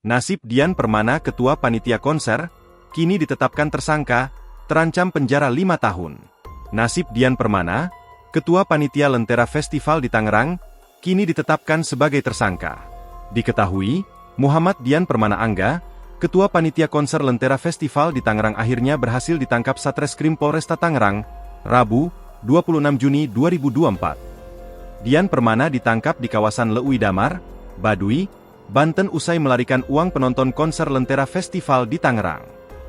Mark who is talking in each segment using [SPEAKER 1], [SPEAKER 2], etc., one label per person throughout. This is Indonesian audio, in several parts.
[SPEAKER 1] Nasib Dian Permana, Ketua Panitia Konser, kini ditetapkan tersangka, terancam penjara 5 tahun. Nasib Dian Permana, Ketua Panitia Lentera Festival di Tangerang, kini ditetapkan sebagai tersangka. Diketahui, Muhammad Dian Permana Angga, Ketua Panitia Konser Lentera Festival di Tangerang akhirnya berhasil ditangkap Satreskrim Polresta Tangerang, Rabu, 26 Juni 2024. Dian Permana ditangkap di kawasan Leui Damar, Baduy, Banten usai melarikan uang penonton konser Lentera Festival di Tangerang.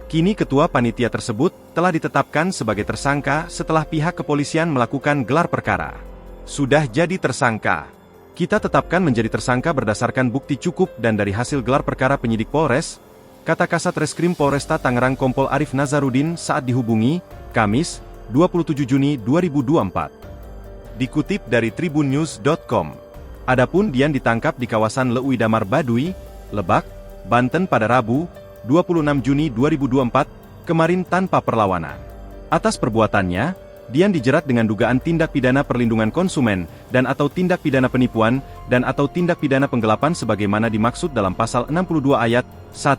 [SPEAKER 1] Kini ketua panitia tersebut telah ditetapkan sebagai tersangka setelah pihak kepolisian melakukan gelar perkara. Sudah jadi tersangka. Kita tetapkan menjadi tersangka berdasarkan bukti cukup dan dari hasil gelar perkara penyidik Polres, kata Kasat Reskrim Polresta Tangerang Kompol Arif Nazarudin saat dihubungi, Kamis, 27 Juni 2024. Dikutip dari tribunnews.com. Adapun Dian ditangkap di kawasan Leui Damar Baduy, Lebak, Banten pada Rabu, 26 Juni 2024, kemarin tanpa perlawanan. Atas perbuatannya, Dian dijerat dengan dugaan tindak pidana perlindungan konsumen, dan atau tindak pidana penipuan, dan atau tindak pidana penggelapan sebagaimana dimaksud dalam Pasal 62 Ayat 1,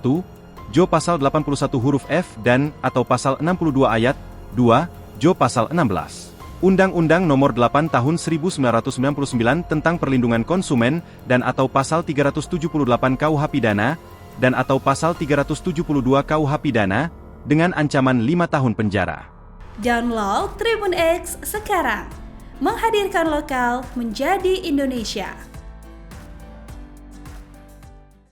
[SPEAKER 1] Jo Pasal 81 huruf F dan atau Pasal 62 Ayat 2, Jo Pasal 16. Undang-Undang Nomor 8 Tahun 1999 tentang Perlindungan Konsumen, dan atau Pasal 378 KUH Pidana, dan atau Pasal 372 KUH Pidana, dengan ancaman 5 tahun penjara.
[SPEAKER 2] Download Tribun X sekarang, menghadirkan lokal menjadi Indonesia.